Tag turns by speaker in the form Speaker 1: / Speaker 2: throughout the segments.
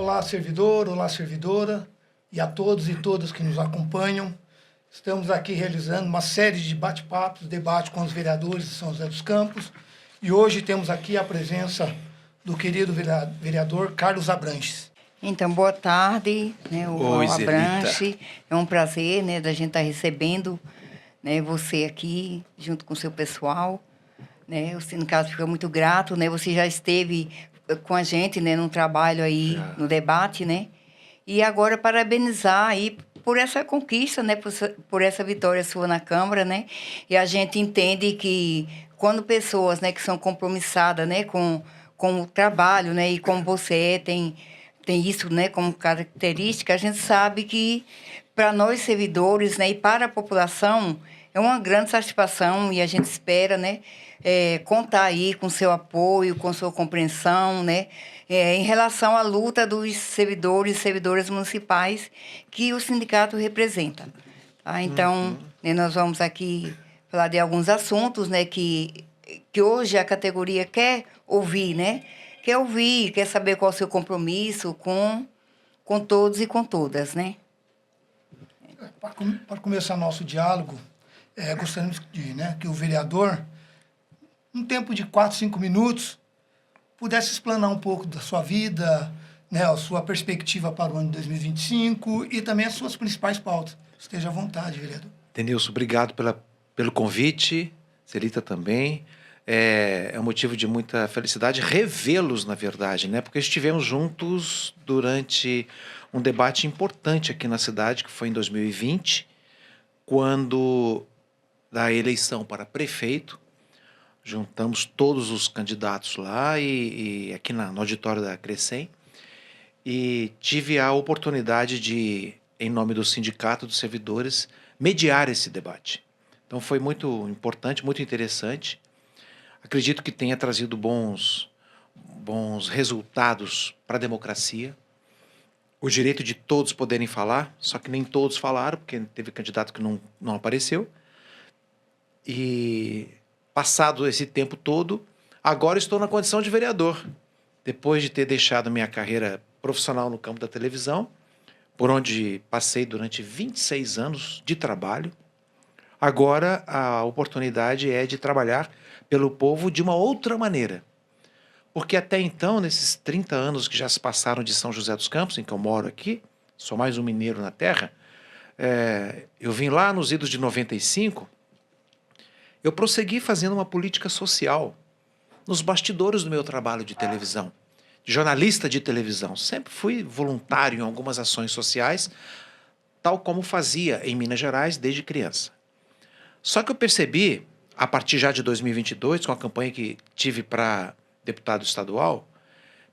Speaker 1: Olá, servidor, olá, servidora, e a todos e todas que nos acompanham. Estamos aqui realizando uma série de bate-papos, debate com os vereadores de São José dos Campos, e hoje temos aqui a presença do querido vereador Carlos Abranches.
Speaker 2: Então, boa tarde, né,
Speaker 3: Oi,
Speaker 2: o Abranches. É um prazer, né, da gente estar recebendo, né, você aqui, junto com o seu pessoal. Né, o sindicato fica muito grato, né, você já esteve com a gente, né, num trabalho aí, no debate, né, e agora parabenizar aí por essa conquista, né, por essa vitória sua na Câmara, né, e a gente entende que quando pessoas, né, que são compromissadas, né, com o trabalho, né, e como você tem isso, né, como característica, a gente sabe que para nós servidores, né, e para a população é uma grande satisfação e a gente espera, né, contar aí com seu apoio, com sua compreensão, né, em relação à luta dos servidores e servidoras municipais que o sindicato representa. Tá? Então, né, nós vamos aqui falar de alguns assuntos, né, que hoje a categoria quer ouvir, né, quer ouvir, quer saber qual é o seu compromisso com todos e com todas, né?
Speaker 1: Para começar nosso diálogo, gostaríamos que o vereador, um tempo de 4, 5 minutos, pudesse explanar um pouco da sua vida, né, a sua perspectiva para o ano de 2025 e também as suas principais pautas. Esteja à vontade, vereador.
Speaker 3: Denilson, obrigado pelo convite, Celita também. É um motivo de muita felicidade revê-los, na verdade, né? Porque estivemos juntos durante um debate importante aqui na cidade, que foi em 2020, quando da eleição para prefeito, juntamos todos os candidatos lá e aqui no auditório da Crescem, e tive a oportunidade de, em nome do Sindicato dos Servidores, mediar esse debate. Então foi muito importante, muito interessante. Acredito que tenha trazido bons resultados para a democracia. O direito de todos poderem falar, só que nem todos falaram, porque teve candidato que não apareceu. E passado esse tempo todo, agora estou na condição de vereador. Depois de ter deixado minha carreira profissional no campo da televisão, por onde passei durante 26 anos de trabalho, agora a oportunidade é de trabalhar pelo povo de uma outra maneira. Porque até então, nesses 30 anos que já se passaram de São José dos Campos, em que eu moro aqui, sou mais um mineiro na terra, eu vim lá nos idos de 95, eu prossegui fazendo uma política social nos bastidores do meu trabalho de televisão, de jornalista de televisão. Sempre fui voluntário em algumas ações sociais, tal como fazia em Minas Gerais desde criança. Só que eu percebi, a partir já de 2022, com a campanha que tive para deputado estadual,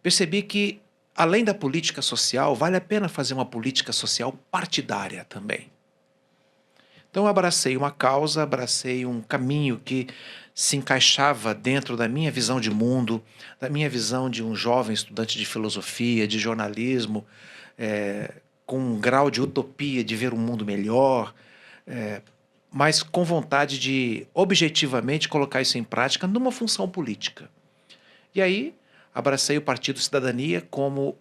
Speaker 3: percebi que, além da política social, vale a pena fazer uma política social partidária também. Então eu abracei uma causa, abracei um caminho que se encaixava dentro da minha visão de mundo, da minha visão de um jovem estudante de filosofia, de jornalismo, com um grau de utopia de ver um mundo melhor, mas com vontade de objetivamente colocar isso em prática numa função política. E aí abracei o Partido Cidadania como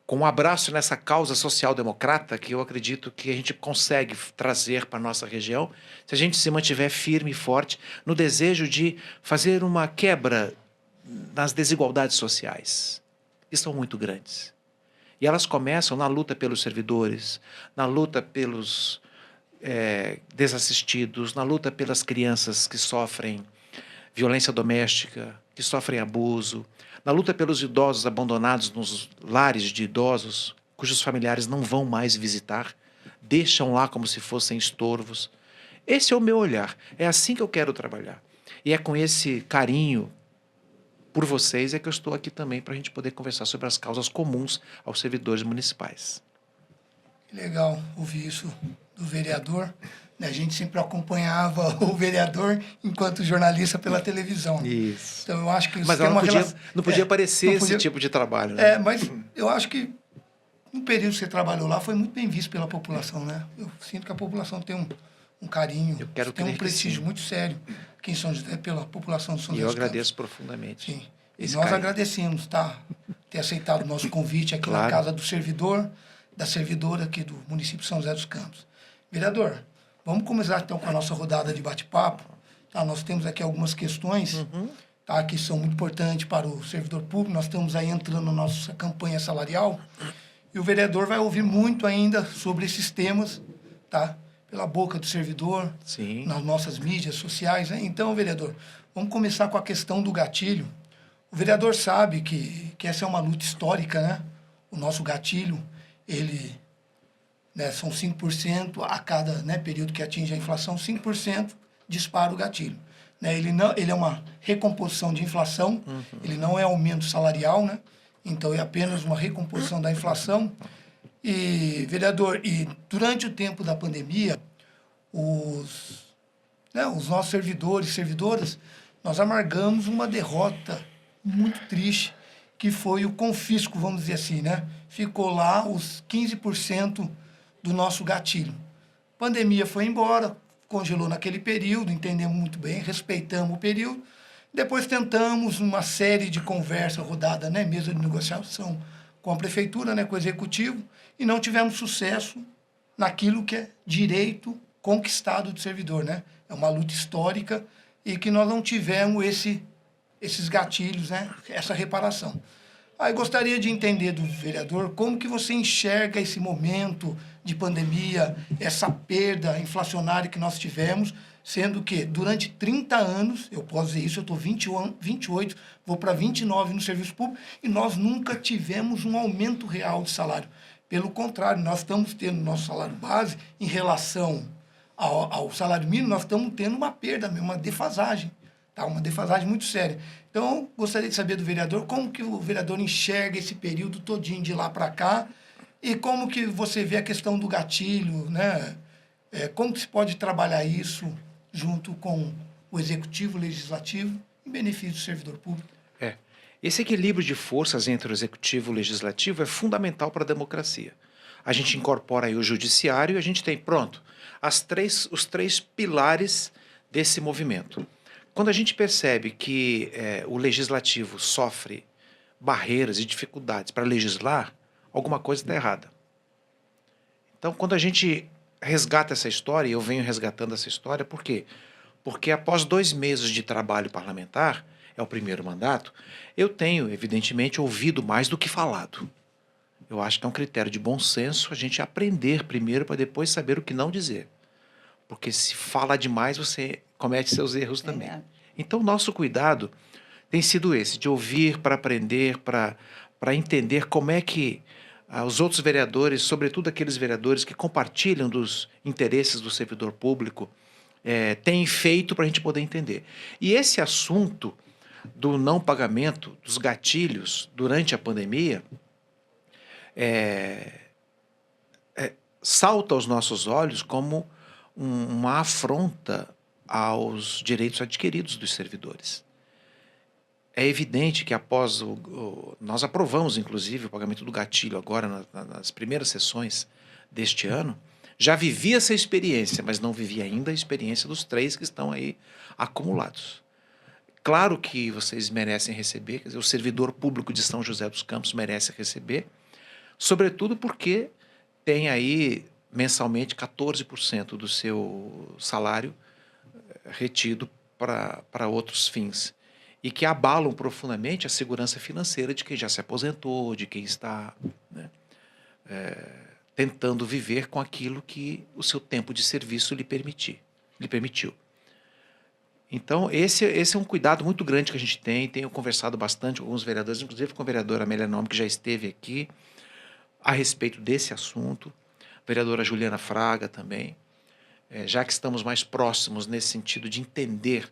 Speaker 3: com um abraço nessa causa social-democrata que eu acredito que a gente consegue trazer para a nossa região se a gente se mantiver firme e forte no desejo de fazer uma quebra nas desigualdades sociais, que são muito grandes. E elas começam na luta pelos servidores, na luta pelos desassistidos, na luta pelas crianças que sofrem violência doméstica, que sofrem abuso, na luta pelos idosos abandonados nos lares de idosos, cujos familiares não vão mais visitar, deixam lá como se fossem estorvos. Esse é o meu olhar, é assim que eu quero trabalhar. E é com esse carinho por vocês que eu estou aqui também para a gente poder conversar sobre as causas comuns aos servidores municipais.
Speaker 1: Que legal ouvir isso do vereador. A gente sempre acompanhava o vereador enquanto jornalista pela televisão.
Speaker 3: Isso.
Speaker 1: Então eu acho que
Speaker 3: mas não podia aparecer esse tipo de trabalho, né?
Speaker 1: Mas eu acho que no período que você trabalhou lá foi muito bem visto pela população, né? Eu sinto que a população tem um carinho, tem um prestígio muito sério aqui em São José, pela população de São José dos Campos.
Speaker 3: Eu agradeço profundamente.
Speaker 1: Sim. E
Speaker 3: esse
Speaker 1: nós
Speaker 3: carinho.
Speaker 1: agradecemos, tá? Ter aceitado o nosso convite aqui
Speaker 3: Claro.
Speaker 1: na casa do servidor, da servidora aqui do município de São José dos Campos. Vereador, vamos começar então com a nossa rodada de bate-papo. Tá? Nós temos aqui algumas questões tá? Que são muito importantes para o servidor público. Nós estamos aí entrando na nossa campanha salarial e o vereador vai ouvir muito ainda sobre esses temas, tá? Pela boca do servidor,
Speaker 3: Sim.
Speaker 1: nas nossas mídias sociais. Né? Então, vereador, vamos começar com a questão do gatilho. O vereador sabe que essa é uma luta histórica, né? O nosso gatilho, ele, né, são 5% a cada, né, período que atinge a inflação, 5% dispara o gatilho. Né? Ele é uma recomposição de inflação, ele não é aumento salarial, né? Então é apenas uma recomposição da inflação. E, vereador, e durante o tempo da pandemia, os nossos servidores e servidoras, nós amargamos uma derrota muito triste, que foi o confisco, vamos dizer assim, né? Ficou lá os 15% do nosso gatilho. Pandemia foi embora, congelou naquele período, entendemos muito bem, respeitamos o período. Depois tentamos uma série de conversas rodada, né? Mesa de negociação com a prefeitura, né? Com o executivo, e não tivemos sucesso naquilo que é direito conquistado do servidor, né? É uma luta histórica e que nós não tivemos esses gatilhos, né? Essa reparação. Aí gostaria de entender do vereador como que você enxerga esse momento de pandemia, essa perda inflacionária que nós tivemos, sendo que durante 30 anos, eu posso dizer isso, eu estou 28, vou para 29 no serviço público, e nós nunca tivemos um aumento real de salário. Pelo contrário, nós estamos tendo nosso salário base em relação ao salário mínimo, nós estamos tendo uma perda, uma defasagem. Tá? Uma defasagem muito séria. Então, gostaria de saber do vereador como que o vereador enxerga esse período todinho de lá para cá e como que você vê a questão do gatilho, né? Como que se pode trabalhar isso junto com o executivo, o legislativo, em benefício do servidor público.
Speaker 3: Esse equilíbrio de forças entre o executivo e o legislativo é fundamental para a democracia. A gente incorpora aí o judiciário e a gente tem, pronto, os três pilares desse movimento. Quando a gente percebe que o legislativo sofre barreiras e dificuldades para legislar, alguma coisa está errada. Então, quando a gente resgata essa história, e eu venho resgatando essa história, por quê? Porque após 2 meses de trabalho parlamentar, é o primeiro mandato, eu tenho, evidentemente, ouvido mais do que falado. Eu acho que é um critério de bom senso a gente aprender primeiro para depois saber o que não dizer. Porque se fala demais, você comete seus erros também. Então, o nosso cuidado tem sido esse, de ouvir para aprender, para entender como é que os outros vereadores, sobretudo aqueles vereadores que compartilham dos interesses do servidor público, têm feito para a gente poder entender. E esse assunto do não pagamento, dos gatilhos durante a pandemia, salta aos nossos olhos como uma afronta aos direitos adquiridos dos servidores. É evidente que após nós aprovamos, inclusive, o pagamento do gatilho agora nas primeiras sessões deste ano, já vivi essa experiência, mas não vivi ainda a experiência dos 3 que estão aí acumulados. Claro que vocês merecem receber, quer dizer, o servidor público de São José dos Campos merece receber, sobretudo porque tem aí mensalmente 14% do seu salário retido para outros fins e que abalam profundamente a segurança financeira de quem já se aposentou, de quem está, né, tentando viver com aquilo que o seu tempo de serviço lhe permitiu. Então, esse é um cuidado muito grande que a gente tem. Tenho conversado bastante com alguns vereadores, inclusive com a vereadora Amélia Nome, que já esteve aqui, a respeito desse assunto. A vereadora Juliana Fraga também. Já que estamos mais próximos nesse sentido de entender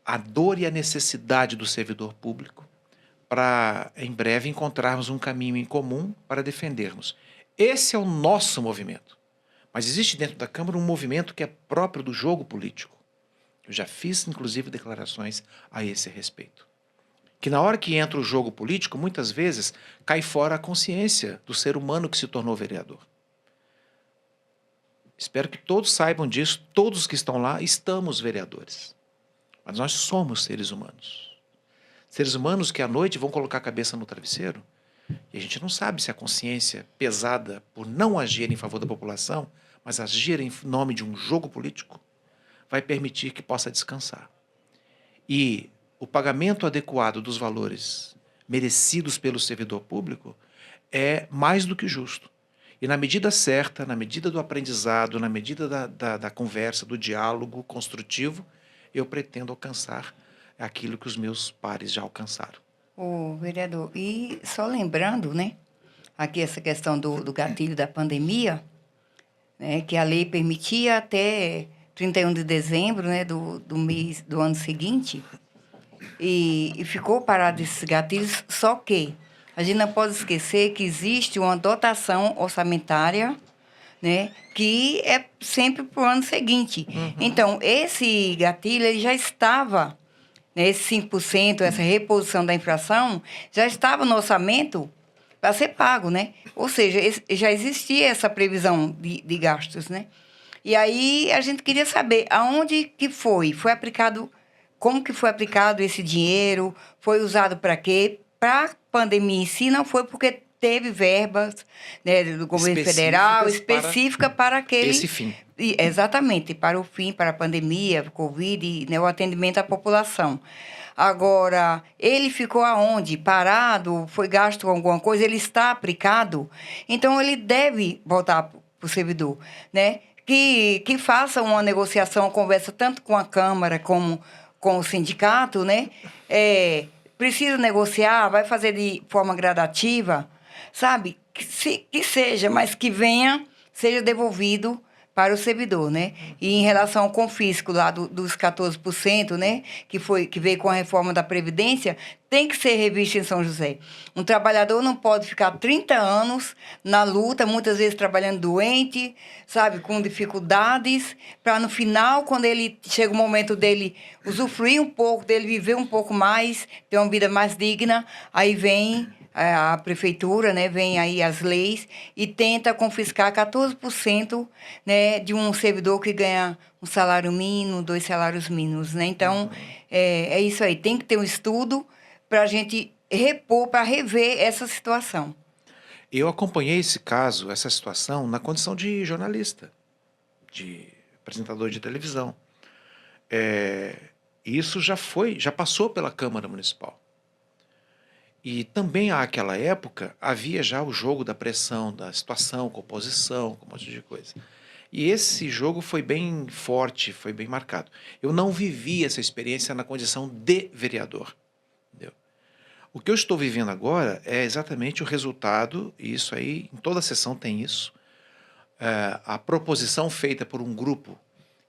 Speaker 3: a dor e a necessidade do servidor público, para, em breve, encontrarmos um caminho em comum para defendermos. Esse é o nosso movimento. Mas existe dentro da Câmara um movimento que é próprio do jogo político. Eu já fiz, inclusive, declarações a esse respeito. Que na hora que entra o jogo político, muitas vezes cai fora a consciência do ser humano que se tornou vereador. Espero que todos saibam disso, todos que estão lá estamos vereadores. Mas nós somos seres humanos. Seres humanos que à noite vão colocar a cabeça no travesseiro. E a gente não sabe se a consciência pesada por não agir em favor da população, mas agir em nome de um jogo político, vai permitir que possa descansar. E o pagamento adequado dos valores merecidos pelo servidor público é mais do que justo. E na medida certa, na medida do aprendizado, na medida da conversa, do diálogo construtivo, eu pretendo alcançar aquilo que os meus pares já alcançaram.
Speaker 2: Ô, vereador, e só lembrando, né, aqui essa questão do gatilho da pandemia, né, que a lei permitia até 31 de dezembro, né, do mês do ano seguinte, e ficou parado esses gatilhos, só que a gente não pode esquecer que existe uma dotação orçamentária, né, que é sempre para o ano seguinte. Então, esse gatilho ele já estava, né, esse 5%, essa reposição da inflação, já estava no orçamento para ser pago, né? Ou seja, já existia essa previsão de gastos, né? E aí a gente queria saber aonde que foi aplicado, como que foi aplicado esse dinheiro, foi usado para quê? Para a pandemia em si, não foi porque teve verbas, né, do governo federal específica para aquele...
Speaker 3: Esse fim.
Speaker 2: Exatamente, para o fim, para a pandemia, Covid, né, o atendimento à população. Agora, ele ficou aonde? Parado? Foi gasto com alguma coisa? Ele está aplicado? Então, ele deve voltar para o servidor, né? Que faça uma negociação, conversa tanto com a Câmara como com o sindicato, né? Precisa negociar, vai fazer de forma gradativa, sabe? Que seja, mas que seja devolvido para o servidor, né? E em relação ao confisco lá dos 14%, né? Que veio com a reforma da Previdência, tem que ser revisto em São José. Um trabalhador não pode ficar 30 anos na luta, muitas vezes trabalhando doente, sabe? Com dificuldades, para no final, quando ele chega o momento dele usufruir um pouco, dele viver um pouco mais, ter uma vida mais digna, aí vem a prefeitura, né, vem aí as leis e tenta confiscar 14%, né, de um servidor que ganha um salário mínimo, 2 salários mínimos, né? Então, é isso aí. Tem que ter um estudo para a gente repor, para rever essa situação.
Speaker 3: Eu acompanhei esse caso, essa situação, na condição de jornalista, de apresentador de televisão. Isso já passou pela Câmara Municipal. E também, àquela época, havia já o jogo da pressão, da situação, composição, com um monte de coisa. E esse jogo foi bem forte, foi bem marcado. Eu não vivi essa experiência na condição de vereador. Entendeu? O que eu estou vivendo agora é exatamente o resultado, e isso aí, em toda a sessão tem isso, a proposição feita por um grupo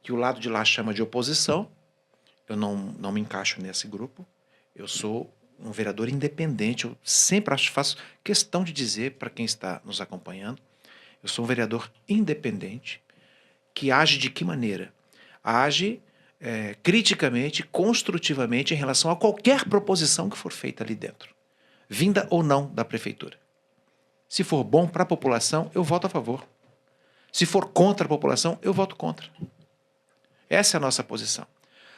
Speaker 3: que o lado de lá chama de oposição. Eu não me encaixo nesse grupo. Eu sou um vereador independente. Eu sempre faço questão de dizer para quem está nos acompanhando, eu sou um vereador independente que age de que maneira? Age criticamente, construtivamente em relação a qualquer proposição que for feita ali dentro, vinda ou não da prefeitura. Se for bom para a população, eu voto a favor. Se for contra a população, eu voto contra. Essa é a nossa posição.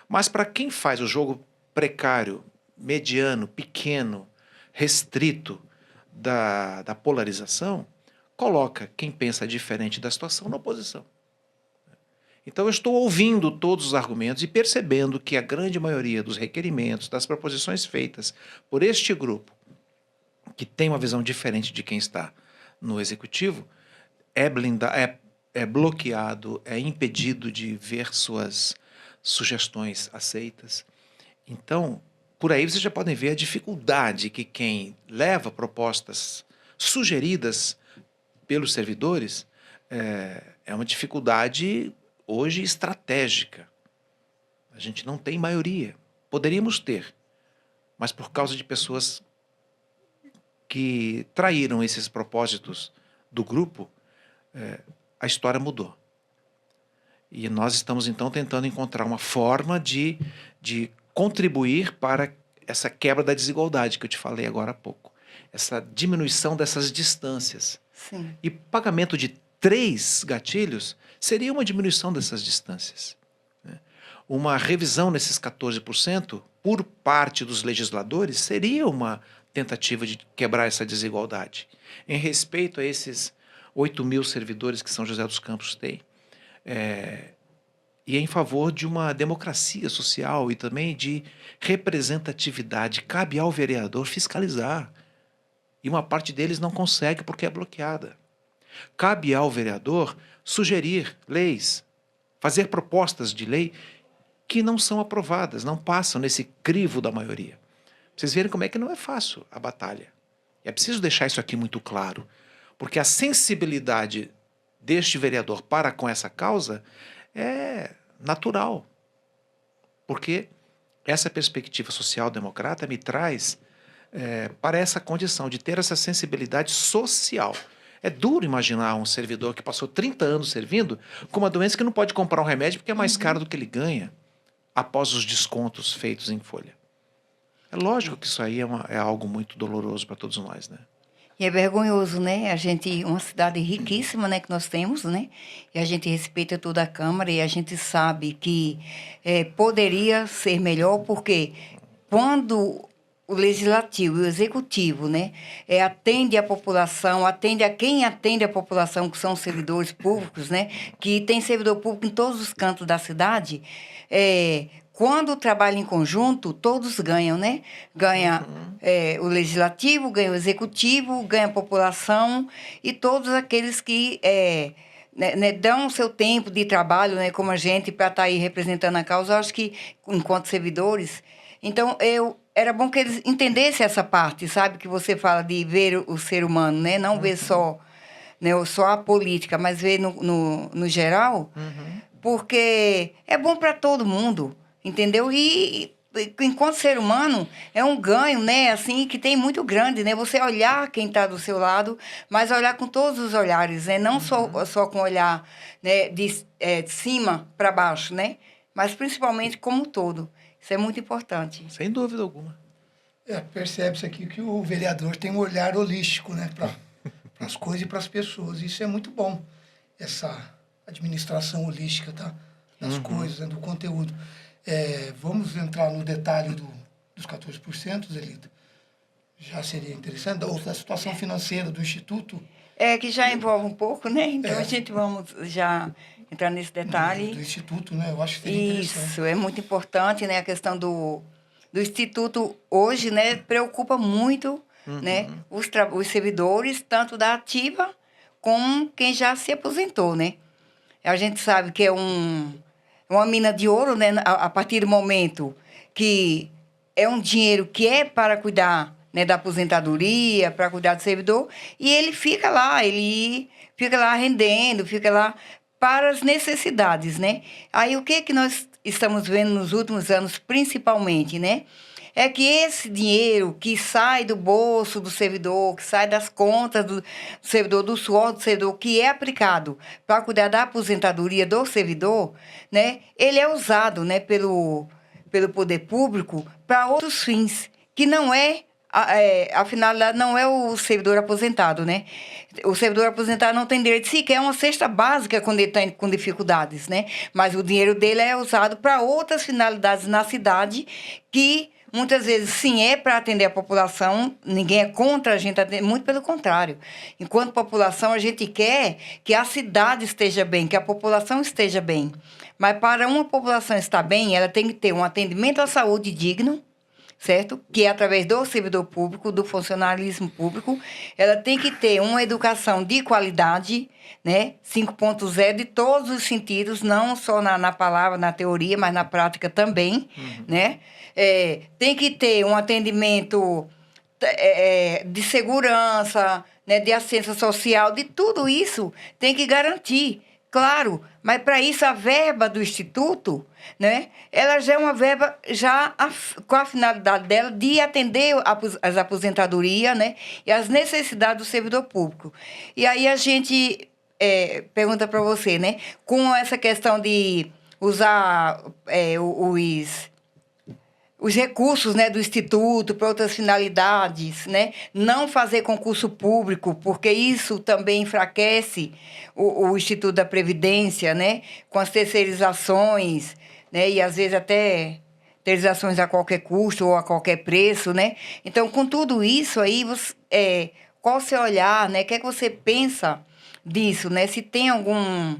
Speaker 3: Mas para quem faz o jogo precário, mediano, pequeno, restrito da polarização, coloca quem pensa diferente da situação na oposição. Então eu estou ouvindo todos os argumentos e percebendo que a grande maioria dos requerimentos, das proposições feitas por este grupo, que tem uma visão diferente de quem está no executivo, é bloqueado, é impedido de ver suas sugestões aceitas. Então, por aí vocês já podem ver a dificuldade que quem leva propostas sugeridas pelos servidores é uma dificuldade hoje estratégica. A gente não tem maioria. Poderíamos ter, mas por causa de pessoas que traíram esses propósitos do grupo, a história mudou. E nós estamos, então, tentando encontrar uma forma de contribuir para essa quebra da desigualdade que eu te falei agora há pouco. Essa diminuição dessas distâncias.
Speaker 2: Sim.
Speaker 3: E pagamento de 3 gatilhos seria uma diminuição dessas distâncias. Uma revisão nesses 14% por parte dos legisladores seria uma tentativa de quebrar essa desigualdade. Em respeito a esses 8.000 servidores que São José dos Campos tem, e em favor de uma democracia social e também de representatividade. Cabe ao vereador fiscalizar. E uma parte deles não consegue porque é bloqueada. Cabe ao vereador sugerir leis, fazer propostas de lei que não são aprovadas, não passam nesse crivo da maioria. Pra vocês verem como é que não é fácil a batalha. E é preciso deixar isso aqui muito claro, porque a sensibilidade deste vereador para com essa causa é natural. Porque essa perspectiva social-democrata me traz para essa condição de ter essa sensibilidade social. É duro imaginar um servidor que passou 30 anos servindo com uma doença que não pode comprar um remédio porque é mais caro do que ele ganha após os descontos feitos em folha. É lógico que isso aí é algo muito doloroso para todos nós, né?
Speaker 2: E é vergonhoso, né? A gente, uma cidade riquíssima, né, que nós temos, né? E a gente respeita toda a Câmara e a gente sabe que poderia ser melhor, porque quando o Legislativo e o Executivo, né, atende a população, atende a quem atende a população, que são os servidores públicos, né? Que tem servidor público em todos os cantos da cidade, quando trabalham em conjunto, todos ganham, né? Ganha o Legislativo, ganha o Executivo, ganha a população e todos aqueles que dão o seu tempo de trabalho, né, como a gente, para estar aí representando a causa. Eu acho que, enquanto servidores... Então, era bom que eles entendessem essa parte, sabe? Que você fala de ver o ser humano, né? Não ver só, né, só a política, mas ver no geral, porque é bom para todo mundo. Entendeu? E enquanto ser humano, é um ganho, né? Assim, que tem muito grande, né? Você olhar quem está do seu lado, mas olhar com todos os olhares, né? Não só com o olhar, né, de cima para baixo, né? Mas principalmente como um todo. Isso é muito importante.
Speaker 3: Sem dúvida alguma.
Speaker 1: Percebe-se aqui que o vereador tem um olhar holístico, né? Para as coisas e para as pessoas. Isso é muito bom, essa administração holística das coisas, né, do conteúdo. Vamos entrar no detalhe dos 14%, Zelida. Já seria interessante. Ou da situação financeira do Instituto.
Speaker 2: Que já envolve um pouco, né? Então, a gente vamos já entrar nesse detalhe.
Speaker 1: Do Instituto, né? Eu acho que seria interessante.
Speaker 2: Isso, é muito importante, né? A questão do Instituto hoje, né? Preocupa muito, né? Os servidores, tanto da ativa como quem já se aposentou, né? A gente sabe que é uma mina de ouro, né? A partir do momento que é um dinheiro que é para cuidar, né, da aposentadoria, para cuidar do servidor, e ele fica lá rendendo, fica lá para as necessidades, né? Aí o que nós estamos vendo nos últimos anos, principalmente, né? É que esse dinheiro que sai do bolso do servidor, que sai das contas do servidor, do suor do servidor, que é aplicado para cuidar da aposentadoria do servidor, né, ele é usado, né, pelo poder público para outros fins, que não a finalidade não é o servidor aposentado, né? O servidor aposentado não tem direito sequer a uma cesta básica quando ele está com dificuldades, né? Mas o dinheiro dele é usado para outras finalidades na cidade que... Muitas vezes, sim, é para atender a população, ninguém é contra a gente atender, muito pelo contrário. Enquanto população, a gente quer que a cidade esteja bem, que a população esteja bem. Mas para uma população estar bem, ela tem que ter um atendimento à saúde digno, certo? Que é através do servidor público, do funcionalismo público. Ela tem que ter uma educação de qualidade, né? 5.0 de todos os sentidos, não só na palavra, na teoria, mas na prática também, né? Tem que ter um atendimento de segurança, né? De assistência social, de tudo isso tem que garantir. Claro, mas para isso a verba do Instituto, né, ela já é uma verba com a finalidade dela de atender as aposentadorias, né, e as necessidades do servidor público. E aí a gente pergunta para você, né, com essa questão de usar os recursos, né, do Instituto para outras finalidades, né? Não fazer concurso público, porque isso também enfraquece o Instituto da Previdência, né? Com as terceirizações, né? E às vezes até terceirizações a qualquer custo ou a qualquer preço, né? Então, com tudo isso aí, qual o seu olhar, né? O que é que você pensa disso, né? Se tem alguma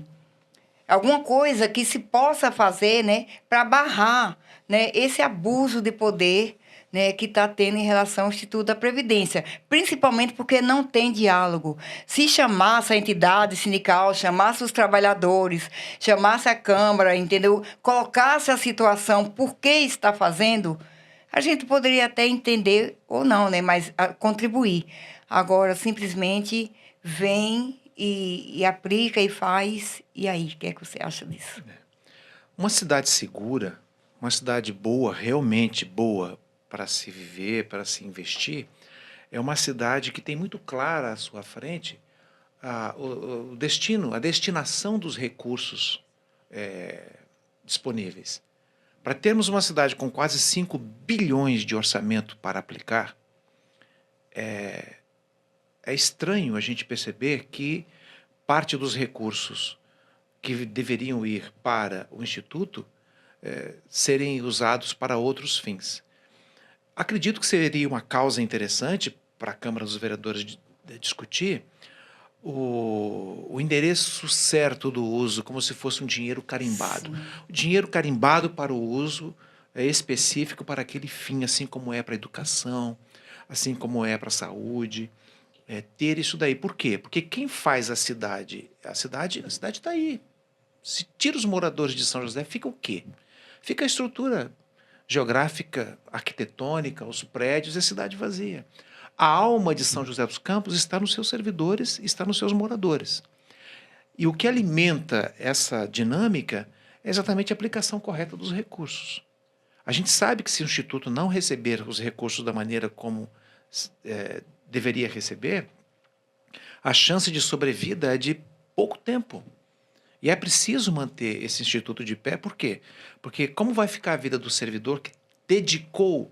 Speaker 2: coisa que se possa fazer, né, para barrar, né, esse abuso de poder, né, que está tendo em relação ao Instituto da Previdência, principalmente porque não tem diálogo. Se chamasse a entidade sindical, chamasse os trabalhadores, chamasse a Câmara, entendeu? Colocasse a situação, por que está fazendo, a gente poderia até entender ou não, né, mas contribuir. Agora, simplesmente vem e aplica e faz. E aí, o que é que você acha disso?
Speaker 3: Uma cidade segura, uma cidade boa, realmente boa para se viver, para se investir, é uma cidade que tem muito clara à sua frente o destino, a destinação dos recursos disponíveis. Para termos uma cidade com quase 5 bilhões de orçamento para aplicar, é estranho a gente perceber que parte dos recursos que deveriam ir para o Instituto serem usados para outros fins. Acredito que seria uma causa interessante para a Câmara dos Vereadores discutir o endereço certo do uso, como se fosse um dinheiro carimbado.
Speaker 2: Sim.
Speaker 3: O dinheiro carimbado para o uso específico para aquele fim, assim como é para a educação, assim como é para a saúde. Ter isso daí. Por quê? Porque quem faz a cidade está aí. Se tira os moradores de São José, fica o quê? Fica a estrutura geográfica, arquitetônica, os prédios e a cidade vazia. A alma de São José dos Campos está nos seus servidores, está nos seus moradores. E o que alimenta essa dinâmica é exatamente a aplicação correta dos recursos. A gente sabe que se o Instituto não receber os recursos da maneira como deveria receber, a chance de sobrevida é de pouco tempo. E é preciso manter esse instituto de pé, por quê? Porque como vai ficar a vida do servidor que dedicou-se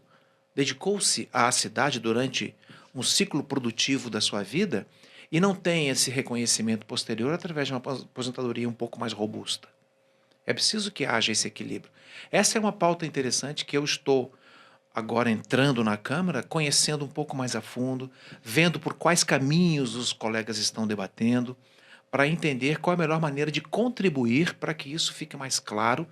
Speaker 3: à cidade durante um ciclo produtivo da sua vida e não tem esse reconhecimento posterior através de uma aposentadoria um pouco mais robusta? É preciso que haja esse equilíbrio. Essa é uma pauta interessante que eu estou agora entrando na Câmara, conhecendo um pouco mais a fundo, vendo por quais caminhos os colegas estão debatendo, para entender qual é a melhor maneira de contribuir para que isso fique mais claro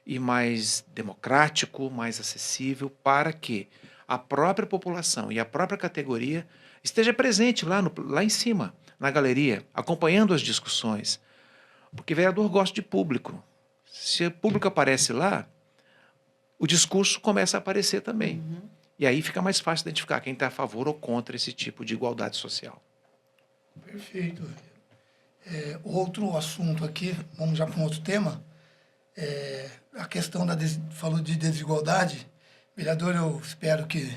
Speaker 3: e mais democrático, mais acessível, para que a própria população e a própria categoria esteja presente lá em cima, na galeria, acompanhando as discussões. Porque vereador gosta de público. Se o público aparece lá, o discurso começa a aparecer também.
Speaker 2: Uhum.
Speaker 3: E aí fica mais fácil identificar quem está a favor ou contra esse tipo de igualdade social.
Speaker 1: Perfeito. Outro assunto aqui, vamos já para um outro tema, a questão falou de desigualdade. Vereador, eu espero que,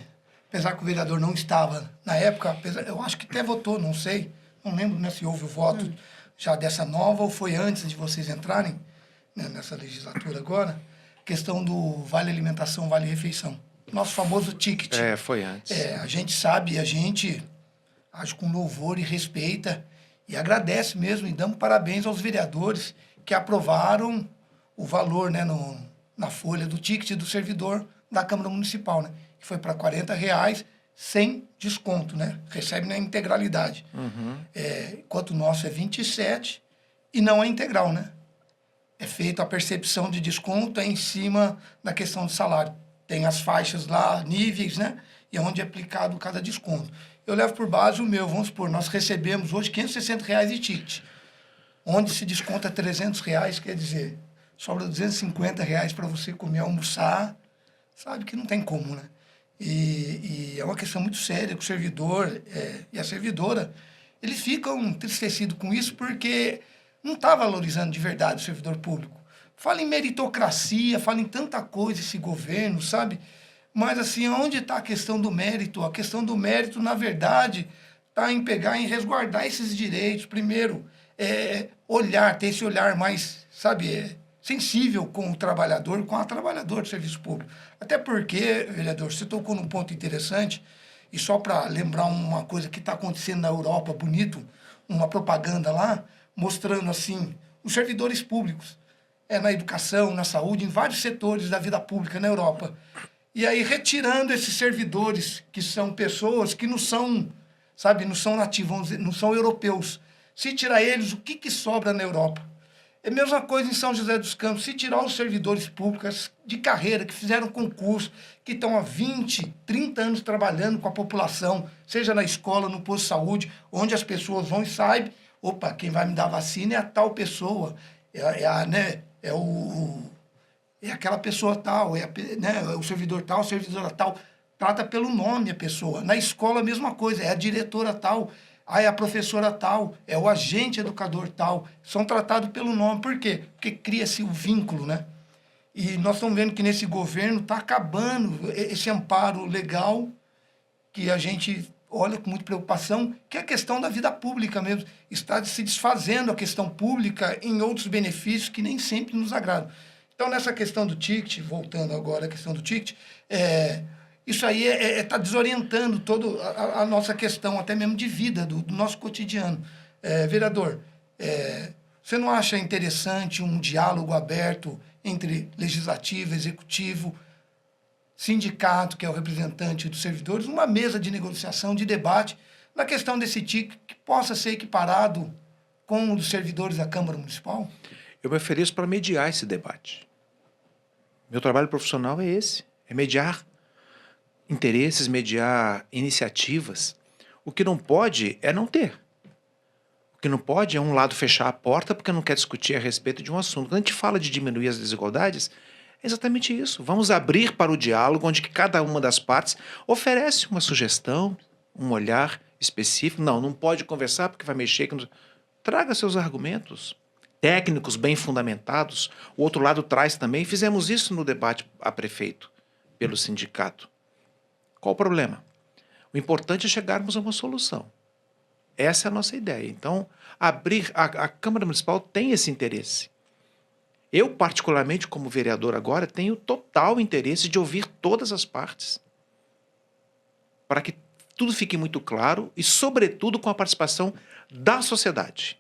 Speaker 1: apesar que o vereador não estava na época, eu acho que até votou, não sei, não lembro, né, se houve o voto já dessa nova ou foi antes de vocês entrarem, né, nessa legislatura agora, questão do Vale Alimentação, Vale Refeição. Nosso famoso ticket.
Speaker 3: Foi antes.
Speaker 1: A gente sabe, a gente age com louvor e respeita e agradece mesmo e damos parabéns aos vereadores que aprovaram o valor, né, na folha do ticket do servidor da Câmara Municipal, né, que foi para R$40 sem desconto, né, recebe na integralidade.
Speaker 3: Uhum.
Speaker 1: Enquanto o nosso é 27 e não é integral, né? É feita a percepção de desconto em cima da questão do salário. Tem as faixas lá, níveis, né? E onde é aplicado cada desconto. Eu levo por base o meu, vamos supor, nós recebemos hoje R$560 de ticket. Onde se desconta R$300, quer dizer, sobra R$250 para você comer, almoçar, sabe que não tem como, né? E é uma questão muito séria que o servidor e a servidora, eles ficam entristecidos com isso porque não está valorizando de verdade o servidor público. Fala em meritocracia, fala em tanta coisa esse governo, sabe? Mas, assim, onde está a questão do mérito? A questão do mérito, na verdade, está em pegar, em resguardar esses direitos. Primeiro, olhar, ter esse olhar mais, sabe, sensível com o trabalhador, com a trabalhadora do serviço público. Até porque, vereador, você tocou num ponto interessante, e só para lembrar uma coisa que está acontecendo na Europa, bonito, uma propaganda lá, mostrando, assim, os servidores públicos. na educação, na saúde, em vários setores da vida pública na Europa. E aí retirando esses servidores, que são pessoas que não são, sabe, não são nativos, vamos dizer, não são europeus. Se tirar eles, o que sobra na Europa? É a mesma coisa em São José dos Campos. Se tirar os servidores públicos de carreira, que fizeram concurso, que estão há 20, 30 anos trabalhando com a população, seja na escola, no posto de saúde, onde as pessoas vão e sabem, opa, quem vai me dar vacina é a tal pessoa, é aquela pessoa tal, o servidor tal, a servidora tal. Trata pelo nome a pessoa. Na escola, a mesma coisa, é a diretora tal, é a professora tal, é o agente educador tal. São tratados pelo nome. Por quê? Porque cria-se o vínculo, né? E nós estamos vendo que nesse governo está acabando esse amparo legal, que a gente olha com muita preocupação, que é a questão da vida pública mesmo. Está se desfazendo a questão pública em outros benefícios que nem sempre nos agradam. Então, nessa questão do ticket, voltando agora à questão do ticket, isso aí está desorientando toda a nossa questão, até mesmo de vida, do nosso cotidiano. Vereador, você não acha interessante um diálogo aberto entre legislativo, executivo, sindicato, que é o representante dos servidores, uma mesa de negociação, de debate, na questão desse ticket que possa ser equiparado com o dos servidores da Câmara Municipal?
Speaker 3: Eu me ofereço para mediar esse debate. Meu trabalho profissional é esse, é mediar interesses, mediar iniciativas. O que não pode é não ter. O que não pode é um lado fechar a porta porque não quer discutir a respeito de um assunto. Quando a gente fala de diminuir as desigualdades, é exatamente isso. Vamos abrir para o diálogo, onde que cada uma das partes oferece uma sugestão, um olhar específico. Não pode conversar porque vai mexer. Traga seus argumentos técnicos bem fundamentados. O outro lado traz também. Fizemos isso no debate a prefeito, pelo sindicato. Qual o problema? O importante é chegarmos a uma solução. Essa é a nossa ideia. Então, abrir a Câmara Municipal tem esse interesse. Eu, particularmente, como vereador agora, tenho total interesse de ouvir todas as partes, para que tudo fique muito claro e, sobretudo, com a participação da sociedade,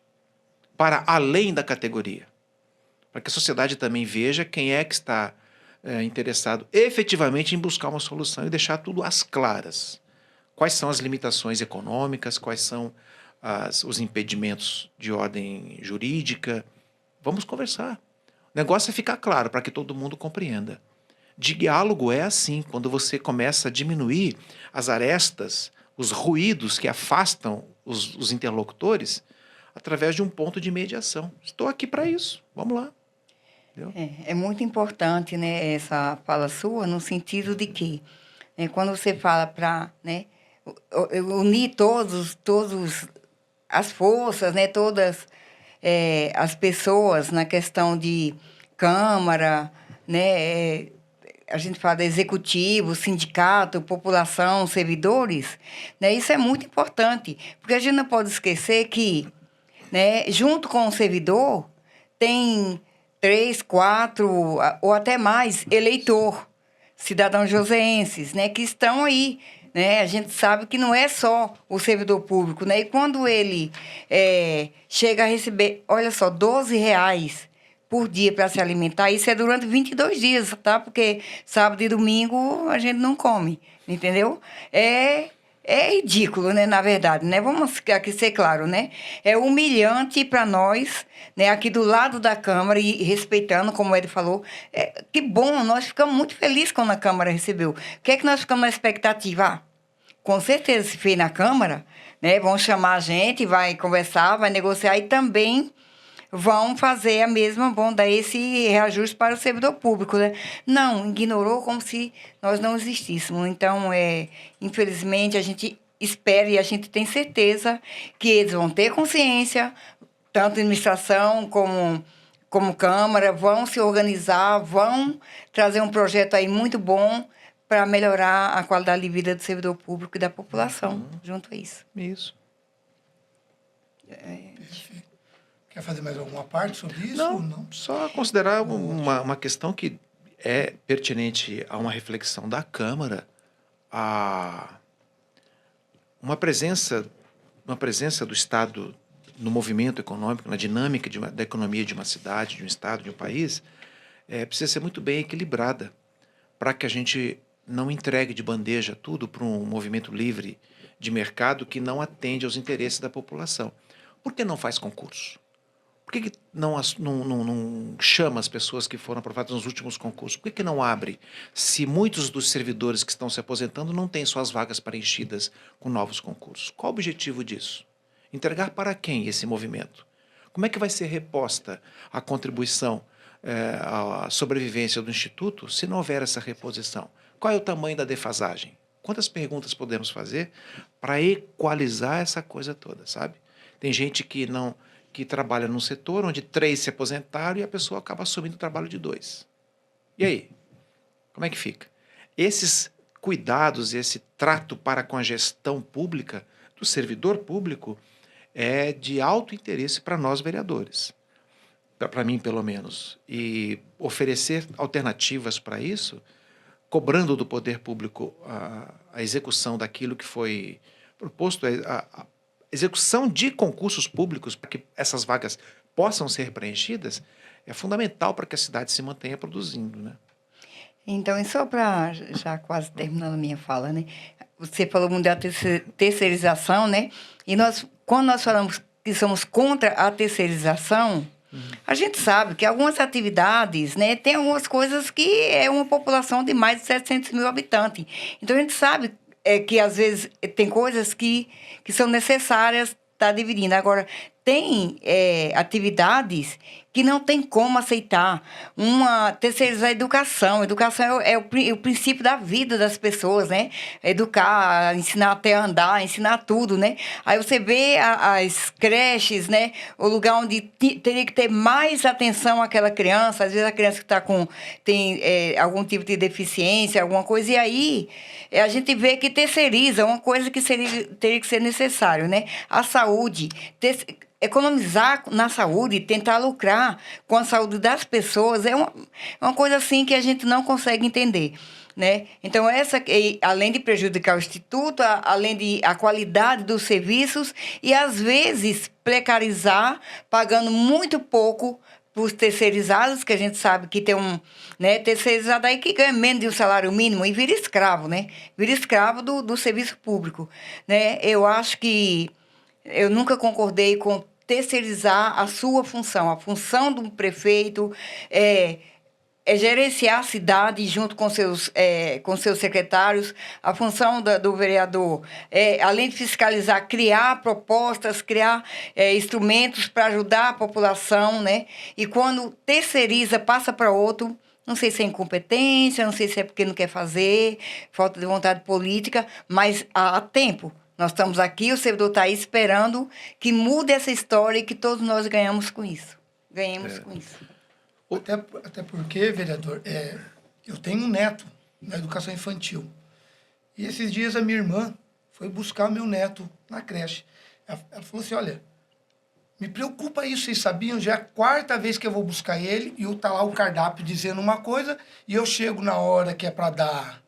Speaker 3: para além da categoria, para que a sociedade também veja quem é que está interessado efetivamente em buscar uma solução e deixar tudo às claras. Quais são as limitações econômicas, quais são os impedimentos de ordem jurídica. Vamos conversar. O negócio é ficar claro para que todo mundo compreenda. Diálogo é assim, quando você começa a diminuir as arestas, os ruídos que afastam os interlocutores, através de um ponto de mediação. Estou aqui para isso. Vamos lá.
Speaker 2: É muito importante, né, essa fala sua, no sentido de que, quando você fala para, né, unir todos as forças, né, todas as pessoas na questão de Câmara, né, a gente fala de executivo, sindicato, população, servidores, né, isso é muito importante, porque a gente não pode esquecer que, né, junto com o servidor, tem 3, 4 ou até mais eleitor, cidadãos joseenses, né, que estão aí, né? A gente sabe que não é só o servidor público, né? E quando ele chega a receber, olha só, R$ 12 por dia para se alimentar, isso é durante 22 dias, tá? Porque sábado e domingo a gente não come, entendeu? É ridículo, né, na verdade, né? Vamos aqui ser claro, né? É humilhante para nós, né, aqui do lado da Câmara, e respeitando, como ele falou, que bom, nós ficamos muito felizes quando a Câmara recebeu. O que é que nós ficamos na expectativa? Com certeza, se fez na Câmara, né, vão chamar a gente, vai conversar, vai negociar e também vão fazer a mesma, vão dar esse reajuste para o servidor público, né? Não, ignorou como se nós não existíssemos. Então, infelizmente, a gente espera e a gente tem certeza que eles vão ter consciência, tanto a administração como Câmara, vão se organizar, vão trazer um projeto aí muito bom para melhorar a qualidade de vida do servidor público e da população, junto a isso.
Speaker 3: Isso.
Speaker 1: Perfeito. Quer fazer mais alguma parte sobre isso?
Speaker 3: Não. Só considerar uma questão que é pertinente a uma reflexão da Câmara, uma presença do Estado no movimento econômico, na dinâmica da economia de uma cidade, de um estado, de um país, precisa ser muito bem equilibrada para que a gente não entregue de bandeja tudo para um movimento livre de mercado que não atende aos interesses da população. Por que não faz concurso? Por que não chama as pessoas que foram aprovadas nos últimos concursos? Por que não abre? Se muitos dos servidores que estão se aposentando não têm suas vagas preenchidas com novos concursos. Qual o objetivo disso? Entregar para quem esse movimento? Como é que vai ser reposta a contribuição, a sobrevivência do Instituto se não houver essa reposição? Qual é o tamanho da defasagem? Quantas perguntas podemos fazer para equalizar essa coisa toda, sabe? Tem gente que trabalha num setor onde 3 se aposentaram e a pessoa acaba assumindo o trabalho de 2. E aí? Como é que fica? Esses cuidados, esse trato para com a gestão pública, do servidor público, é de alto interesse para nós vereadores. Para mim, pelo menos. E oferecer alternativas para isso, cobrando do poder público a execução daquilo que foi proposto, a execução de concursos públicos para que essas vagas possam ser preenchidas, é fundamental para que a cidade se mantenha produzindo, né?
Speaker 2: Então, e só para já quase terminando a minha fala, né? Você falou muito da terceirização, né? E quando nós falamos que somos contra a terceirização, a gente sabe que algumas atividades, né, tem algumas coisas que é uma população de mais de 700 mil habitantes. Então, a gente sabe que, às vezes, tem coisas que são necessárias estar dividindo. Agora, tem atividades que não tem como aceitar terceirizar a educação. Educação é o princípio da vida das pessoas, né? Educar, ensinar até a andar, ensinar tudo, né? Aí você vê as creches, né? O lugar onde teria que ter mais atenção àquela criança. Às vezes a criança que tem algum tipo de deficiência, alguma coisa. E aí a gente vê que terceiriza uma coisa que teria que ser necessário, né? A saúde, economizar na saúde, tentar lucrar com a saúde das pessoas é uma coisa assim que a gente não consegue entender, né? Então, além de prejudicar o Instituto, além de a qualidade dos serviços e, às vezes, precarizar, pagando muito pouco para os terceirizados, que a gente sabe que tem terceirizado aí que ganha menos de um salário mínimo e vira escravo, né? Vira escravo do serviço público, né? Eu acho que eu nunca concordei com terceirizar a sua função. A função do prefeito é gerenciar a cidade junto com seus secretários. A função do vereador além de fiscalizar, criar propostas, criar instrumentos para ajudar a população, né? E quando terceiriza, passa para outro. Não sei se é incompetência, não sei se é porque não quer fazer, falta de vontade política, mas há tempo. Nós estamos aqui, o servidor está aí esperando que mude essa história e que todos nós ganhamos com isso. Ganhemos com isso.
Speaker 1: Até porque, vereador, eu tenho um neto na educação infantil. E esses dias a minha irmã foi buscar meu neto na creche. Ela falou assim, olha, me preocupa isso, vocês sabiam? Já é a 4ª vez que eu vou buscar ele e tá lá o cardápio dizendo uma coisa e eu chego na hora que é para dar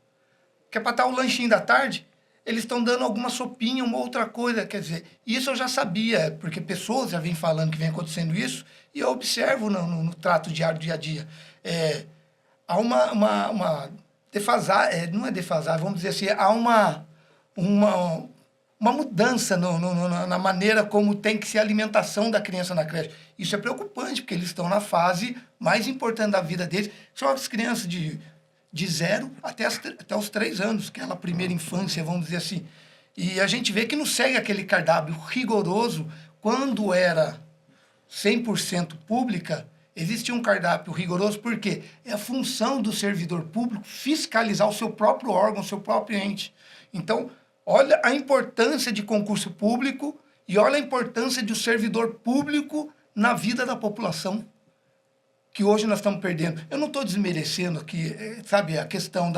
Speaker 1: o lanchinho da tarde, eles estão dando alguma sopinha, uma outra coisa. Quer dizer, isso eu já sabia, porque pessoas já vêm falando que vem acontecendo isso, e eu observo no trato diário, dia a dia. Há uma defasagem, não é defasagem, vamos dizer assim, há uma mudança na maneira como tem que ser a alimentação da criança na creche. Isso é preocupante, porque eles estão na fase mais importante da vida deles. São as crianças de 0 até os 3 anos, que é a primeira infância, vamos dizer assim. E a gente vê que não segue aquele cardápio rigoroso. Quando era 100% pública, existia um cardápio rigoroso, porque é a função do servidor público fiscalizar o seu próprio órgão, o seu próprio ente. Então, olha a importância de concurso público e olha a importância de um servidor público na vida da população, que hoje nós estamos perdendo. Eu não estou desmerecendo aqui, sabe, a questão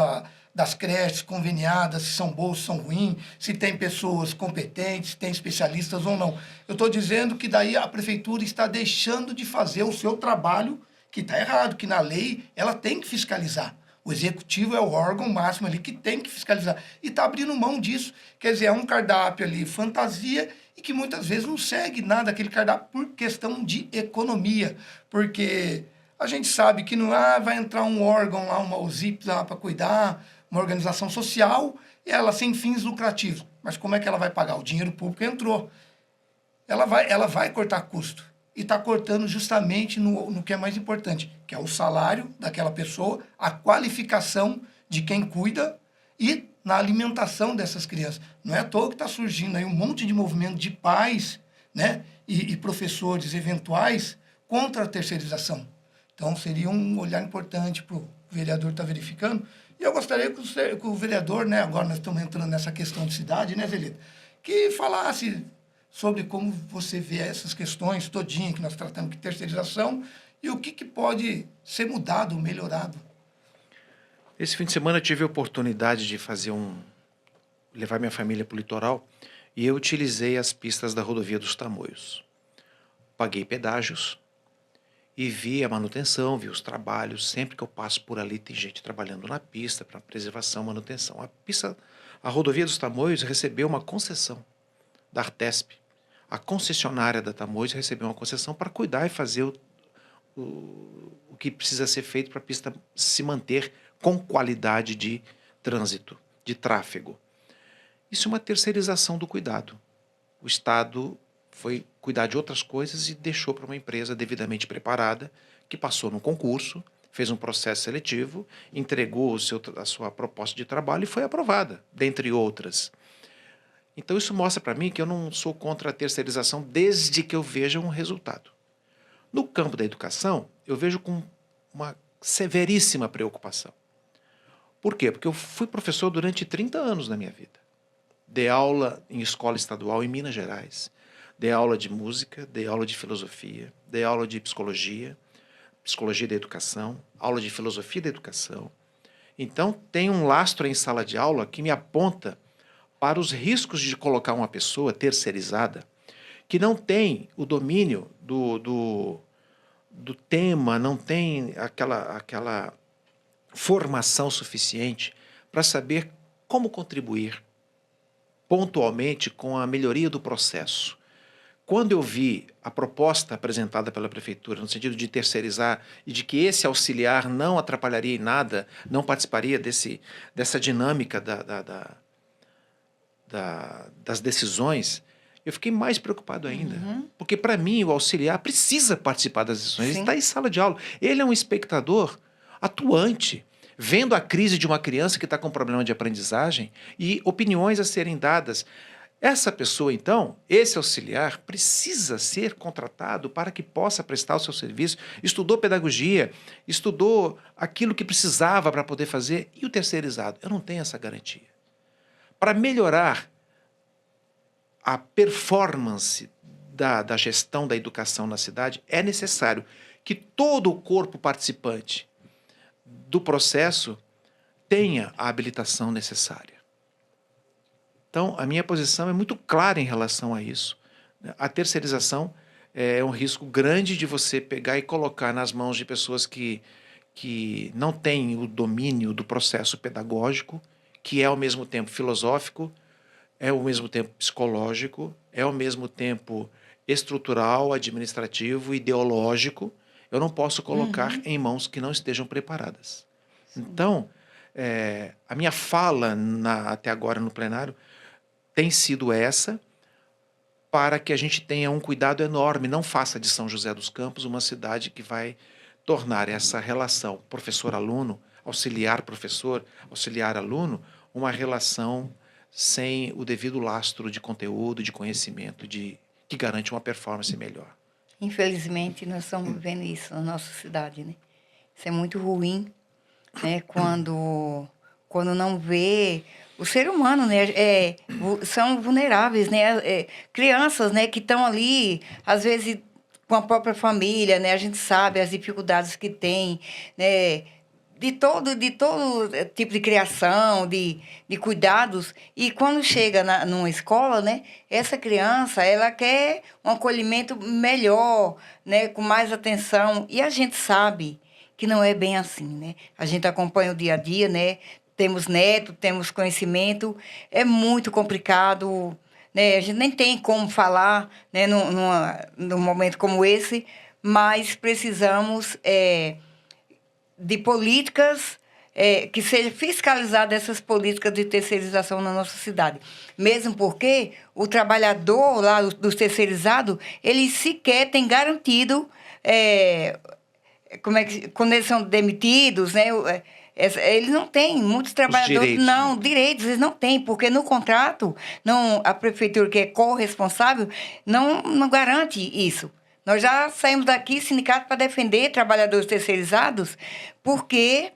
Speaker 1: das creches conveniadas, se são boas, se são ruins, se tem pessoas competentes, se tem especialistas ou não. Eu estou dizendo que daí a prefeitura está deixando de fazer o seu trabalho, que está errado, que na lei ela tem que fiscalizar. O executivo é o órgão máximo ali que tem que fiscalizar. E está abrindo mão disso. Quer dizer, é um cardápio ali, fantasia, e que muitas vezes não segue nada aquele cardápio por questão de economia, porque a gente sabe que não vai entrar um órgão lá, uma OSIP lá para cuidar, uma organização social, e ela sem fins lucrativos. Mas como é que ela vai pagar? O dinheiro público entrou. Ela vai cortar custo. E está cortando justamente no que é mais importante, que é o salário daquela pessoa, a qualificação de quem cuida e na alimentação dessas crianças. Não é à toa que está surgindo aí um monte de movimento de pais, né, e professores eventuais contra a terceirização. Então, seria um olhar importante para o vereador estar verificando. E eu gostaria que o vereador, né, agora nós estamos entrando nessa questão de cidade, né, Zelita, que falasse sobre como você vê essas questões todinha que nós tratamos de terceirização e o que pode ser mudado, melhorado.
Speaker 3: Esse fim de semana eu tive a oportunidade de levar minha família para o litoral e eu utilizei as pistas da rodovia dos Tamoios. Paguei pedágios e vi a manutenção, vi os trabalhos. Sempre que eu passo por ali tem gente trabalhando na pista para preservação, manutenção. A rodovia dos Tamoios recebeu uma concessão da Artesp. A concessionária da Tamoios recebeu uma concessão para cuidar e fazer o que precisa ser feito para a pista se manter com qualidade de trânsito, de tráfego. Isso é uma terceirização do cuidado. O Estado foi cuidar de outras coisas e deixou para uma empresa devidamente preparada, que passou no concurso, fez um processo seletivo, entregou a sua proposta de trabalho e foi aprovada, dentre outras. Então isso mostra para mim que eu não sou contra a terceirização desde que eu veja um resultado. No campo da educação, eu vejo com uma severíssima preocupação. Por quê? Porque eu fui professor durante 30 anos na minha vida. Dei aula em escola estadual em Minas Gerais. Dei aula de música, dei aula de filosofia, dei aula de psicologia, psicologia da educação, aula de filosofia da educação. Então, tem um lastro em sala de aula que me aponta para os riscos de colocar uma pessoa terceirizada que não tem o domínio do tema, não tem aquela formação suficiente para saber como contribuir pontualmente com a melhoria do processo. Quando eu vi a proposta apresentada pela Prefeitura, no sentido de terceirizar e de que esse auxiliar não atrapalharia em nada, não participaria dessa dinâmica das decisões, eu fiquei mais preocupado ainda. Porque, para mim, o auxiliar precisa participar das decisões. Ele está em sala de aula. Ele é um espectador atuante, vendo a crise de uma criança que está com problema de aprendizagem e opiniões a serem dadas. Essa pessoa, então, esse auxiliar, precisa ser contratado para que possa prestar o seu serviço. Estudou pedagogia, estudou aquilo que precisava para poder fazer. E o terceirizado? Eu não tenho essa garantia. Para melhorar a performance da gestão da educação na cidade, é necessário que todo o corpo participante do processo tenha a habilitação necessária. Então, a minha posição é muito clara em relação a isso. A terceirização é um risco grande de você pegar e colocar nas mãos de pessoas que não têm o domínio do processo pedagógico, que é ao mesmo tempo filosófico, é ao mesmo tempo psicológico, é ao mesmo tempo estrutural, administrativo, ideológico. Eu não posso colocar em mãos que não estejam preparadas. Sim. Então, a minha fala até agora no plenário tem sido essa, para que a gente tenha um cuidado enorme, não faça de São José dos Campos uma cidade que vai tornar essa relação professor-aluno, auxiliar-professor, auxiliar-aluno, uma relação sem o devido lastro de conteúdo, de conhecimento, que garante uma performance melhor.
Speaker 2: Infelizmente, nós estamos vivendo isso na nossa cidade, né? Isso é muito ruim, né? Quando não vê o ser humano, né? São vulneráveis, né? Crianças, né? Que estão ali, às vezes, com a própria família, né? A gente sabe as dificuldades que tem, né? De todo tipo de criação, de cuidados. E quando chega numa escola, né, essa criança, ela quer um acolhimento melhor, né, com mais atenção. E a gente sabe que não é bem assim, né? A gente acompanha o dia a dia, né? Temos neto, temos conhecimento. É muito complicado, né? A gente nem tem como falar, né, num momento como esse, mas precisamos de políticas que sejam fiscalizadas essas políticas de terceirização na nossa cidade. Mesmo porque o trabalhador lá dos terceirizados, ele sequer tem garantido, quando eles são demitidos, né? Eles não têm, muitos trabalhadores
Speaker 3: direitos,
Speaker 2: não,
Speaker 3: né?
Speaker 2: direitos eles não têm, porque no contrato, não, a prefeitura, que é corresponsável, não garante isso. Nós já saímos daqui, sindicato, para defender trabalhadores terceirizados, porque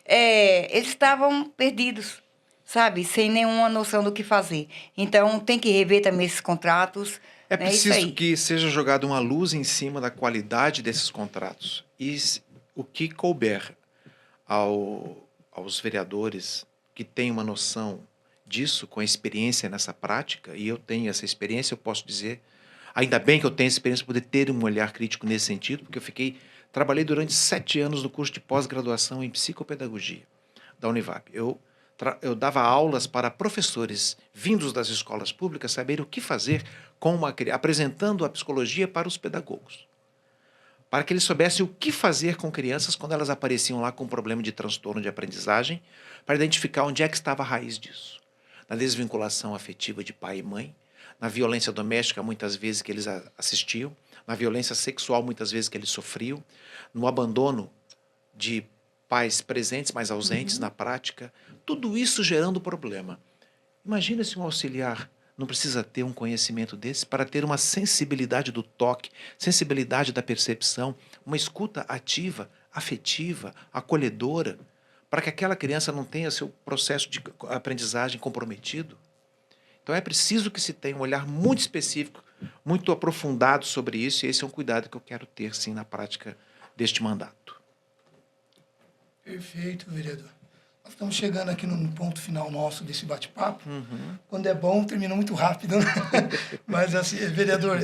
Speaker 2: eles estavam perdidos, sabe? Sem nenhuma noção do que fazer. Então, tem que rever também esses contratos.
Speaker 3: É
Speaker 2: Né? Isso
Speaker 3: preciso
Speaker 2: aí.
Speaker 3: que seja jogada uma luz em cima da qualidade desses contratos. E o que couber aos vereadores que têm uma noção disso, com experiência nessa prática, e eu tenho essa experiência, eu posso dizer, ainda bem que eu tenho essa experiência para poder ter um olhar crítico nesse sentido, porque trabalhei durante 7 anos no curso de pós-graduação em psicopedagogia da Univap. Eu dava aulas para professores vindos das escolas públicas saber o que fazer apresentando a psicologia para os pedagogos, para que eles soubessem o que fazer com crianças quando elas apareciam lá com problema de transtorno de aprendizagem, para identificar onde é que estava a raiz disso. Na desvinculação afetiva de pai e mãe, na violência doméstica, muitas vezes, que eles assistiam, na violência sexual, muitas vezes, que eles sofriam, no abandono de pais presentes, mas ausentes na prática, tudo isso gerando problema. Imagina se um auxiliar não precisa ter um conhecimento desse para ter uma sensibilidade do toque, sensibilidade da percepção, uma escuta ativa, afetiva, acolhedora, para que aquela criança não tenha seu processo de aprendizagem comprometido. Então é preciso que se tenha um olhar muito específico, muito aprofundado sobre isso, e esse é um cuidado que eu quero ter, sim, na prática deste mandato.
Speaker 1: Perfeito, vereador. Nós estamos chegando aqui no ponto final nosso desse bate-papo. Quando é bom, termina muito rápido, né? Mas, assim, vereador,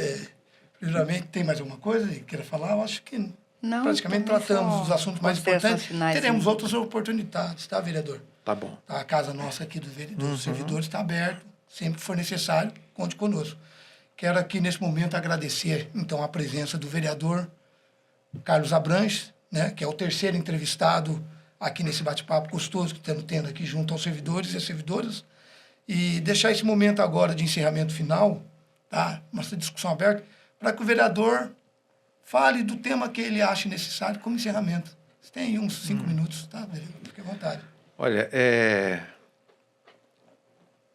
Speaker 1: primeiramente, tem mais alguma coisa que queira falar? Eu acho que
Speaker 2: Não,
Speaker 1: praticamente
Speaker 2: então,
Speaker 1: tratamos
Speaker 2: só
Speaker 1: os assuntos mais
Speaker 2: considerações
Speaker 1: importantes.
Speaker 2: finais,
Speaker 1: Teremos
Speaker 2: sim.
Speaker 1: outras oportunidades, tá, vereador?
Speaker 3: Tá bom.
Speaker 1: A casa nossa aqui dos servidores está aberta. Sempre que for necessário, conte conosco. Quero aqui, nesse momento, agradecer, então, a presença do vereador Carlos Abranches, né, que é o terceiro entrevistado aqui nesse bate-papo gostoso que estamos tendo aqui junto aos servidores e às servidoras, e deixar esse momento agora de encerramento final, tá, nossa discussão aberta, para que o vereador fale do tema que ele acha necessário como encerramento. Você tem aí uns 5 minutos, tá, vereador? Fique à vontade.
Speaker 3: Olha,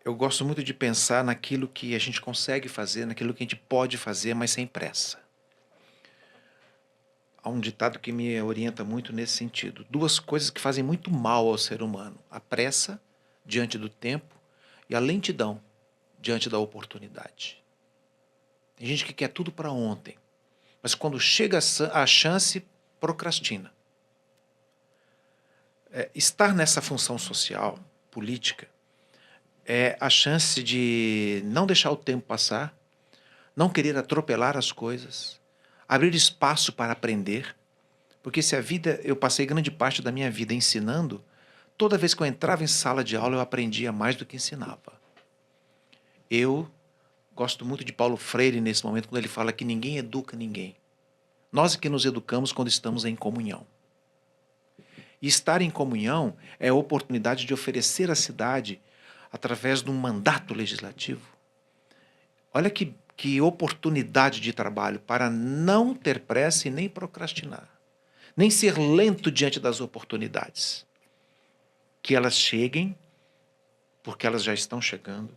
Speaker 3: eu gosto muito de pensar naquilo que a gente consegue fazer, naquilo que a gente pode fazer, mas sem pressa. Há um ditado que me orienta muito nesse sentido. 2 coisas que fazem muito mal ao ser humano: a pressa diante do tempo e a lentidão diante da oportunidade. Tem gente que quer tudo para ontem, mas quando chega a chance, procrastina. Estar nessa função social, política, é a chance de não deixar o tempo passar, não querer atropelar as coisas, abrir espaço para aprender, porque se eu passei grande parte da minha vida ensinando, toda vez que eu entrava em sala de aula eu aprendia mais do que ensinava. Eu gosto muito de Paulo Freire nesse momento, quando ele fala que ninguém educa ninguém. Nós é que nos educamos quando estamos em comunhão. E estar em comunhão é a oportunidade de oferecer à cidade, através de um mandato legislativo. Olha que oportunidade de trabalho para não ter pressa e nem procrastinar. Nem ser lento diante das oportunidades. Que elas cheguem, porque elas já estão chegando.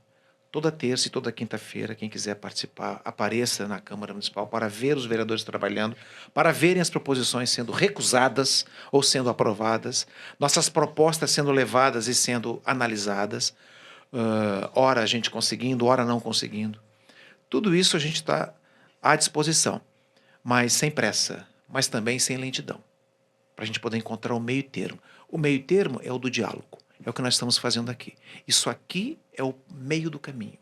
Speaker 3: Toda terça e toda quinta-feira, quem quiser participar, apareça na Câmara Municipal para ver os vereadores trabalhando, para verem as proposições sendo recusadas ou sendo aprovadas, nossas propostas sendo levadas e sendo analisadas, ora a gente conseguindo, ora não conseguindo. Tudo isso a gente está à disposição, mas sem pressa, mas também sem lentidão, para a gente poder encontrar o meio termo. O meio termo é o do diálogo, é o que nós estamos fazendo aqui. Isso aqui é o meio do caminho.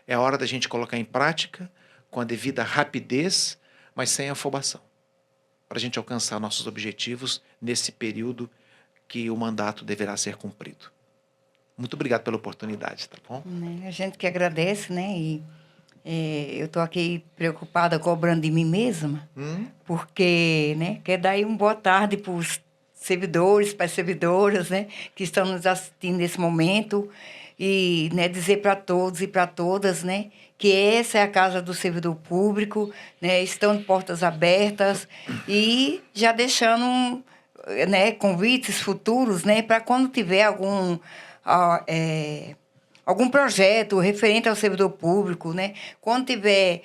Speaker 3: É a hora da gente colocar em prática, com a devida rapidez, mas sem afobação, para a gente alcançar nossos objetivos nesse período que o mandato deverá ser cumprido. Muito obrigado pela oportunidade, tá bom?
Speaker 2: Né? A gente que agradece, né? E eu estou aqui preocupada, cobrando de mim mesma, porque, né, quer dar aí uma boa tarde para os servidores, para as servidoras, né, que estão nos assistindo nesse momento, e, né, dizer para todos e para todas, né, que essa é a casa do servidor público, né, estão de portas abertas e já deixando, né, convites futuros, né, para quando tiver algum projeto referente ao servidor público, né? Quando tiver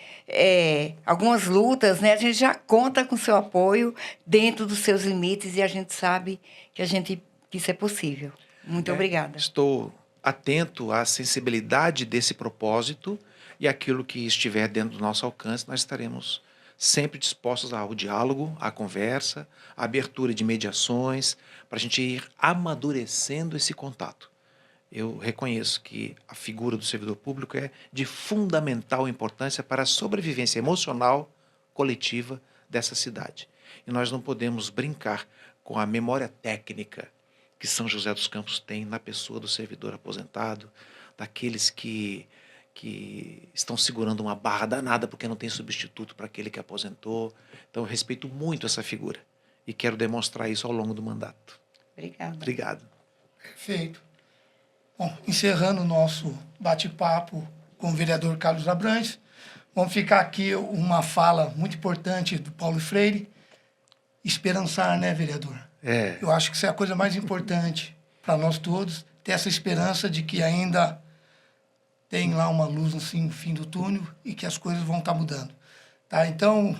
Speaker 2: algumas lutas, né? A gente já conta com seu apoio dentro dos seus limites e a gente sabe que isso é possível. Muito obrigada.
Speaker 3: Estou atento à sensibilidade desse propósito e aquilo que estiver dentro do nosso alcance, nós estaremos sempre dispostos ao diálogo, à conversa, à abertura de mediações, para a gente ir amadurecendo esse contato. Eu reconheço que a figura do servidor público é de fundamental importância para a sobrevivência emocional coletiva dessa cidade. E nós não podemos brincar com a memória técnica que São José dos Campos tem na pessoa do servidor aposentado, daqueles que estão segurando uma barra danada porque não tem substituto para aquele que aposentou. Então, eu respeito muito essa figura e quero demonstrar isso ao longo do mandato.
Speaker 2: Obrigada.
Speaker 3: Obrigado.
Speaker 1: Perfeito. Bom, encerrando o nosso bate-papo com o vereador Carlos Abrantes, vamos ficar aqui uma fala muito importante do Paulo Freire. Esperançar, né, vereador? Eu acho que isso é a coisa mais importante para nós todos, ter essa esperança de que ainda tem lá uma luz assim, no fim do túnel e que as coisas vão estar mudando. Tá? Então,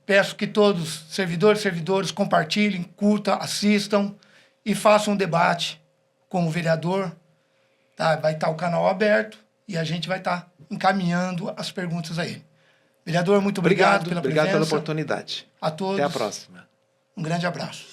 Speaker 1: peço que todos, servidores, compartilhem, curtam, assistam e façam um debate com o vereador. Tá? Vai estar o canal aberto e a gente vai estar encaminhando as perguntas a ele. Vereador, muito obrigado pela presença.
Speaker 3: Obrigado pela oportunidade.
Speaker 1: A todos.
Speaker 3: Até a próxima.
Speaker 1: Um grande abraço.